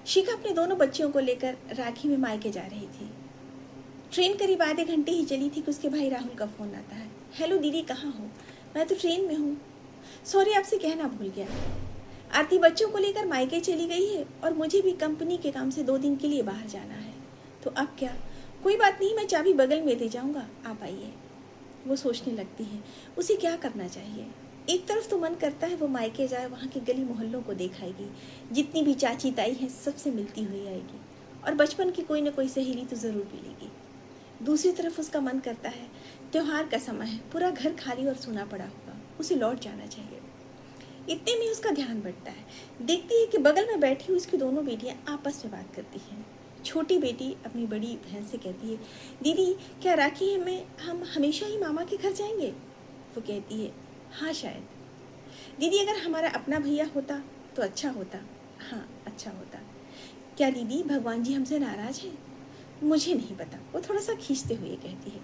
शिखा अपने दोनों बच्चियों को लेकर राखी में मायके जा रही थी। ट्रेन करीब आधे घंटे ही चली थी कि उसके भाई राहुल का फ़ोन आता है। हेलो दीदी, कहाँ हो? मैं तो ट्रेन में हूँ। सॉरी, आपसे कहना भूल गया। आरती बच्चों को लेकर मायके चली गई है और मुझे भी कंपनी के काम से 2 दिन के लिए बाहर जाना है। तो अब क्या? कोई बात नहीं, मैं चाबी बगल में दे जाऊँगा, आप आइए। वो सोचने लगती है उसे क्या करना चाहिए। एक तरफ तो मन करता है वो मायके जाए, वहाँ के गली मोहल्लों को देखाएगी, जितनी भी चाची ताई हैं सबसे मिलती हुई आएगी और बचपन की कोई ना कोई सहेली तो ज़रूर मिलेगी। दूसरी तरफ उसका मन करता है त्योहार का समय है, पूरा घर खाली और सूना पड़ा होगा, उसे लौट जाना चाहिए। इतने में उसका ध्यान बढ़ता है, देखती है कि बगल में बैठी हुई उसकी दोनों बेटियां आपस में बात करती हैं। छोटी बेटी अपनी बड़ी बहन से कहती है, दीदी क्या राखी में हम हमेशा ही मामा के घर जाएंगे? वो कहती है, हाँ शायद। दीदी अगर हमारा अपना भैया होता तो अच्छा होता। हाँ अच्छा होता। क्या दीदी भगवान जी हमसे नाराज हैं? मुझे नहीं पता, वो थोड़ा सा खींचते हुए कहती है।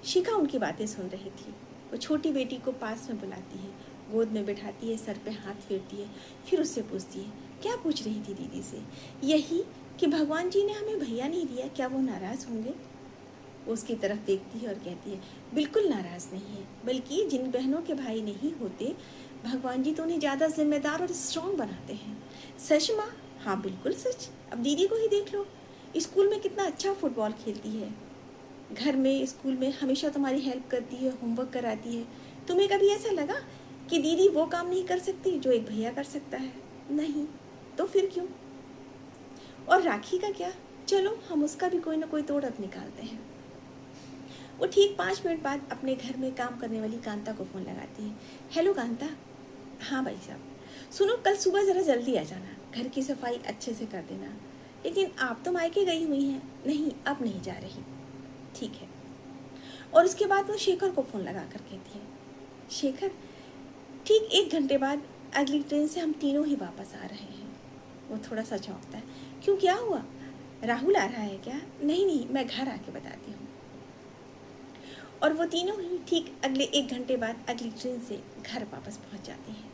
शिखा उनकी बातें सुन रही थी। वो छोटी बेटी को पास में बुलाती है, गोद में बिठाती है, सर पे हाथ फेरती है, फिर उससे पूछती है, क्या पूछ रही थी दीदी से? यही कि भगवान जी ने हमें भैया नहीं दिया, क्या वो नाराज़ होंगे? वो उसकी तरफ देखती है और कहती है, बिल्कुल नाराज़ नहीं है, बल्कि जिन बहनों के भाई नहीं होते भगवान जी तो उन्हें ज़्यादा जिम्मेदार और स्ट्रॉन्ग बनाते हैं। सच माँ? हाँ बिल्कुल सच। अब दीदी को ही देख लो, स्कूल में कितना अच्छा फुटबॉल खेलती है, घर में स्कूल में हमेशा तुम्हारी हेल्प करती है, होमवर्क कराती है। तुम्हें कभी ऐसा लगा कि दीदी वो काम नहीं कर सकती जो एक भैया कर सकता है? नहीं। तो फिर क्यों? और राखी का क्या? चलो हम उसका भी कोई ना कोई तोड़ अब निकालते हैं। वो ठीक 5 मिनट बाद अपने घर में काम करने वाली कांता को फ़ोन लगाती है। हेलो कांता। हाँ भाई साहब, सुनो कल सुबह ज़रा जल्दी आ जाना, घर की सफाई अच्छे से कर देना। लेकिन आप तो मायके गई हुई हैं। नहीं, अब नहीं जा रही। ठीक है। और उसके बाद वो शेखर को फ़ोन लगा कर कहती है, शेखर ठीक 1 घंटे बाद अगली ट्रेन से हम तीनों ही वापस आ रहे हैं। वो थोड़ा सा चौंकता है। क्यों, क्या हुआ? राहुल आ रहा है क्या? नहीं नहीं, मैं घर आके बताती हूँ। और वो तीनों ही ठीक अगले 1 घंटे बाद अगली ट्रेन से घर वापस पहुँच जाती हैं।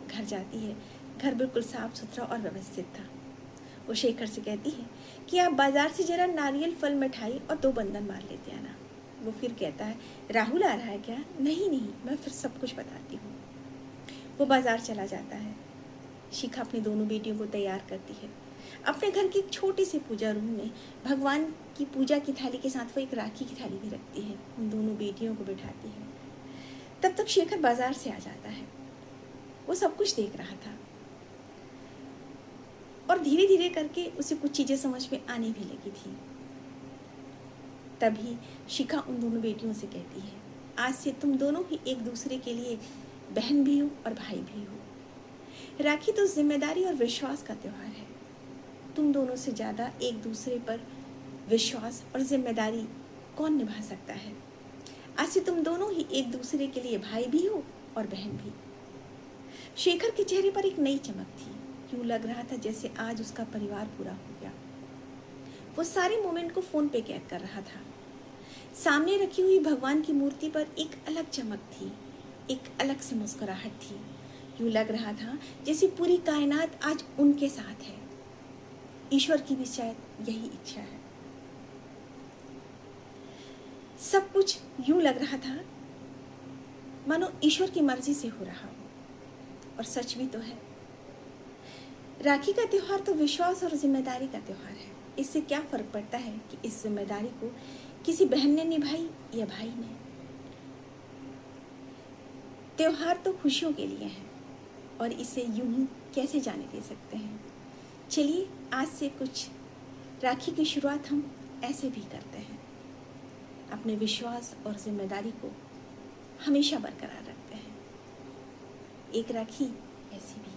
घर जाती है, घर बिल्कुल साफ़ सुथरा और व्यवस्थित था। वो शेखर से कहती है कि आप बाज़ार से ज़रा नारियल, फल, मिठाई और 2 बंधन मार लेते आना। वो फिर कहता है, राहुल आ रहा है क्या? नहीं नहीं, मैं फिर सब कुछ बताती हूँ। वो बाज़ार चला जाता है। शिखा अपनी दोनों बेटियों को तैयार करती है। अपने घर की एक छोटी सी पूजा रूम में भगवान की पूजा की थाली के साथ वो एक राखी की थाली भी रखती है, उन दोनों बेटियों को बिठाती है। तब तक शेखर बाज़ार से आ जाता है। वो सब कुछ देख रहा था और धीरे धीरे करके उसे कुछ चीज़ें समझ में आने भी लगी थी। तभी शिखा उन दोनों बेटियों से कहती है, आज से तुम दोनों ही एक दूसरे के लिए बहन भी हो और भाई भी हो। राखी तो जिम्मेदारी और विश्वास का त्यौहार है। तुम दोनों से ज़्यादा एक दूसरे पर विश्वास और जिम्मेदारी कौन निभा सकता है? आज से तुम दोनों ही एक दूसरे के लिए भाई भी हो और बहन भी। शेखर के चेहरे पर एक नई चमक थी। यूँ लग रहा था जैसे आज उसका परिवार पूरा हो गया। वो सारे मोमेंट को फ़ोन पे कैद कर रहा था। सामने रखी हुई भगवान की मूर्ति पर एक अलग चमक थी, एक अलग सी मुस्कुराहट थी। यूँ लग रहा था जैसे पूरी कायनात आज उनके साथ है। ईश्वर की भी शायद यही इच्छा है। सब कुछ यूँ लग रहा था मानो ईश्वर की मर्जी से हो रहा हो, और सच भी तो है। राखी का त्यौहार तो विश्वास और जिम्मेदारी का त्यौहार है। इससे क्या फ़र्क पड़ता है कि इस जिम्मेदारी को किसी बहन ने निभाई या भाई ने। त्यौहार तो खुशियों के लिए है और इसे यूं ही कैसे जाने दे सकते हैं। चलिए आज से कुछ राखी की शुरुआत हम ऐसे भी करते हैं, अपने विश्वास और जिम्मेदारी को हमेशा बरकरार रखते हैं। एक राखी ऐसी भी